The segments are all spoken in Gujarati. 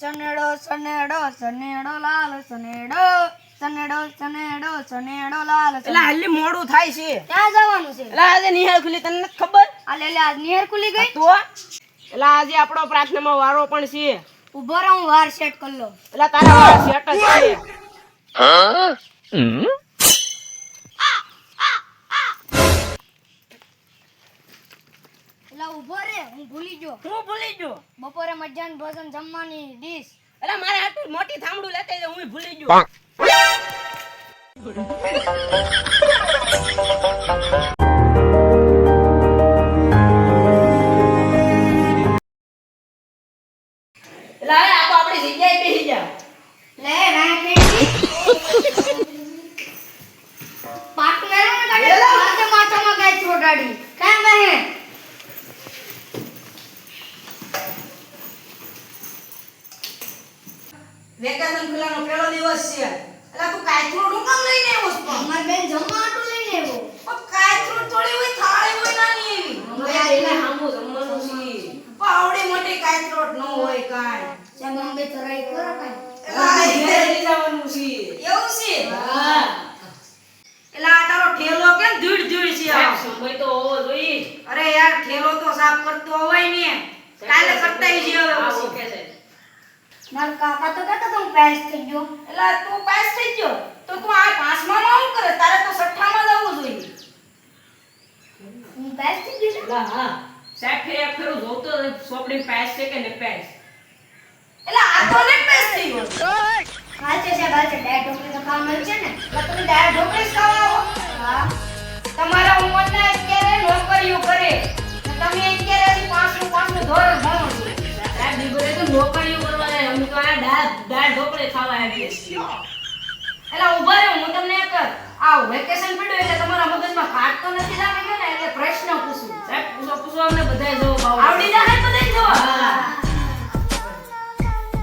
સનેડો સનેડો સનેડો લાલ સનેડો સનેડો સનેડો સનેડો લાલ. એટલે હાલી મોડું થાય છે. ક્યાં જવાનું છે? એટલે આજે નિહાળ ખુલી તને નથી ખબર? આ લે લે આજ નિહાર ખુલી ગઈ તો એટલે આજે આપણો પ્રાર્થનામાં વારો પણ છે. ઉભો રહો હું વાર સેટ કરી લઉં. એટલે તારા વારો સેટ જ છે. એટલે ઉભો રે હું ભૂલી ગયો. હું ભૂલી ગયો. બપોરે મધ્યાહન ભોજન જમવાની ડીશ. એટલે મારે આટલી મોટી થાંભડું લેતા જાય હું ભૂલી ગયો. એટલે હવે આ તો આપણી જગ્યાએ બેસી જા. લે રાખેડી પાર્ટનર કાઢે માથામાં ગાય છોડાડી કામ બહે. વેકેશન ખુલ્લાનો પહેલો દિવસ છે. એટલે તું કાયથરું નું કામ લઈને આવ્યો છો? અમાર બેન જમવા આટલું લઈને આવ્યો. પણ કાયથરું થોડી હોય થાળી હોય નાની એવી. અમારે એટલે હામું જમવાનું છે. પણ આવડી મોટી કાયથરોટ ન હોય કાંઈ. જેમ અંબે તરાઈ કરો કાઈ. એટલે ઘરે લઈ જવાનું છે. એવું છે? હા. એટલે આ તારો ઠેલો કેમ ધૂળ ધૂળ છે? સમય તો હોવો જોઈએ. અરે યાર ઠેલો તો સાફ કરતો હોય ને. કાલે કરતાઈ છે હવે. હા ઓકે છે. મારા કાકા તો કહેતા તો હું પાસ થઈ ગયો. એટલે તું પાસ થઈ ગયો તો તું આ પાંચમામાં શું કરે? તારે તો છઠ્ઠામાં જવું જોઈએ. હું પાસ થઈ ગયો છું. હા સાહેબ ફેર ફેરું જોતો સોપડી પાસ છે કે ને પાસ. એટલે આ તો ને પાસ થઈ ગયો. હાચે છે બાચે ડાય ઢોકળી તો ખાવા મળે છે ને. એટલે તમે ડાળ ઢોકળી જ ખાવા આવો? હા. તમારા ઉંમરના અત્યારે નોકરીઓ કરે ને તમે અત્યારે 5નું ધોરણ ભણો છો. સાહેબ દીકરે તો નોકરીઓ કરવા જાય અમે તો આ ડાળ ઢોકળી ખાવા આવીએ છીએ. એટલે ઊભા રહો હું તમને એક આ વેકેશન પડ્યું એટલે તમારા મગજમાં કાટ તો નથી લાગે ને એટલે પ્રશ્ન પૂછું. સાહેબ પૂછો અમને બધાય જવાબ આવડી જાય બધાય જવાબ.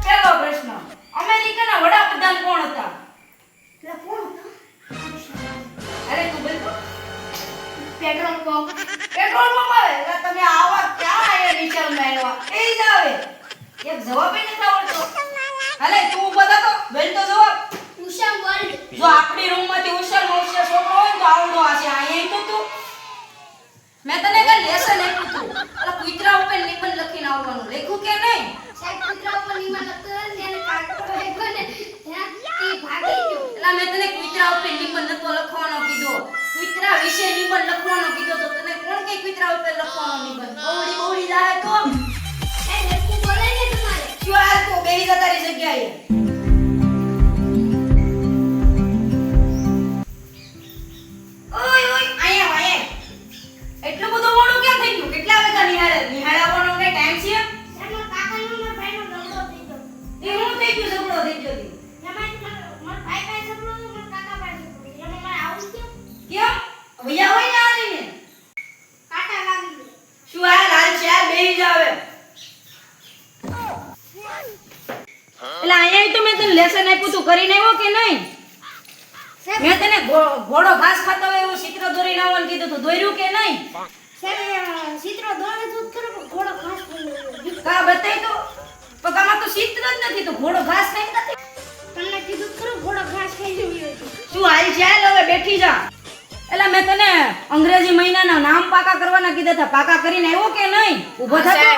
પહેલો પ્રશ્ન અમેરિકાના વડાપ્રધાન કોણ હતા? એટલે કોણ હતો? અરે તું બોલ તો. Petrol pump. પેટ્રોલ પંપ આવે એટલે તમે આવા ક્યાં આયા નિશાળમાં આવ્યા? એ જ આવે. એક જવાબ ય નથી આવડતો. હાલે તું બતા તો બેન તો જવાબ. ઉષા વર્લ્ડ. જો આપણી રૂમમાંથી હોશિયાર છોકરો હોય ને તો આવડો હશે. અહીંયા તો તું મેં તને કઈ લેસન આપ્યું તું. એટલે કૂતરા ઉપર નિબંધ લખીને આવવાનું. લખ્યું કે નહીં? સાહેબ કૂતરા ઉપર નિમન લખતો ને એને કાટો રાખ્યો ને ત્યાં ઈ ભાગી ગયો. એટલે મેં તને કૂતરા ઉપર નિબંધ નતો લખવાનો કીધો. કૂતરા વિશે નિબંધ લખવાનો કીધો તો તને કોણ કે કૂતરા ઉપર લખવાનો નિબંધ? બહુડી જાય તો એ લખવું બોલે ને તમારે. શું આ તો બેહી જા તારી જગ્યાએ. ઓય આયા વાયે. એટલું બધું મોડું કેમ થઈ ગયું? કેટલા વાગ્યા નિહાળવાનો કે ટાઈમ છે? એમાં કાકાનો મારા ભાઈનો ઝઘડો થઈ ગયો. તે હું થઈ ગયું ઝઘડો થઈ ગયો તી? એમાં મારા ભાઈ પાસે ઝઘડો થયો, મારા કાકા પાસે ઝઘડો થયો. એમાં મારે આવું કેમ? કેમ? ભૈયા હોય ને આવીને. કાંટા લાગી ગયા. શું આ લાલ ચાર બેહી જાવે? એટલે અહીંયા તો મેં તને લેસન આપ્યું તું કરીને આવ્યો કે નહીં? મેં તને ઘોડો ઘાસ ખાતો હોય એવું ચિત્ર દોરીને આવવાનું કીધું તું. દોર્યું કે નહીં? સાહેબ ચિત્રો દોરે તો ખરો પણ ઘોડો ઘાસ ખાઈ ગયો. કા બતાય તો. પણ આમાં તો ચિત્ર જ નથી તો ઘોડો ઘાસ નહીં નથી. તમને કીધું ખરું ઘોડો ઘાસ ખાઈ ગયો. શું હાલ ચાલ હવે બેઠી જા. એટલે મેં તને અંગ્રેજી મહિનાના નામ પાકા કરવાના કીધા હતા. પાકા કરીને આવ્યો કે નહીં? ઊભો થતો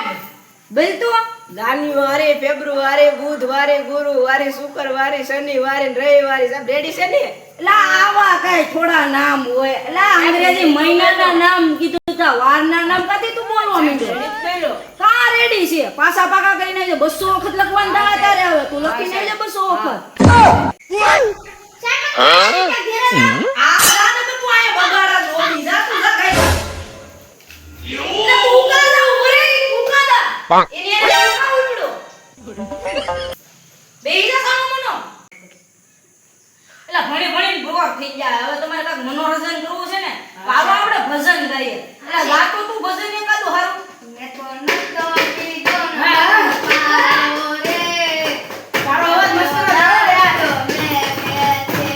બોલ તું. જાન્યુઆરી, ફેબ્રુઆરી, બુધવારે, ગુરુવારે, શુક્રવારે, શનિવારે, રવિવારે સાહેબ રેડી છે ને? એટલે આવા કઈ થોડા નામ હોય. એટલે અંગ્રેજી મહિનાના નામ કીધું હતા. વારના નામ કાથી તું બોલવા માંડ્યો? કા રેડી છે? પાછા પાકા કરીને આવજે. 200 વખત લખવાનું થાય તારે હવે. તું લખીને આવજે 200 વખત. આ રાને તો તું આયા બગાડા જોડી જા. તું જા કઈ જા. એટલે તું કા જા ઉભરે તું કા જા. એની એને તું કા ઉડડો. બેહી જા સામો મનો. એટલે ભણી ભણીને બોર થઈ ગયા. હવે તમારે કાક મનોરંજન કરવું છે ને તો આવો આપણે ભજન કરીએ. એટલે ગાતો તું ભજન એકાદું હારું. મેં તો નતો કીધો હા. પારો રે. તારો અવાજ મસ્ત તો આવે. મેં કહેતે.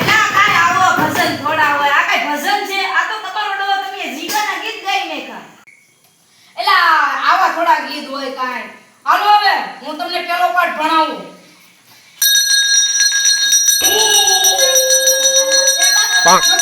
ના કાઈ આવો ભજન થોડા હોય. આ કઈ ભજન છે? આ તો તમારો ડો તમે જીગાના ગીત ગાઈ નાખ્યા. એટલે આવા થોડા ગીત હોય કાઈ. હાલો હું તમને પેલો પાઠ ભણાવું. એ બાપા,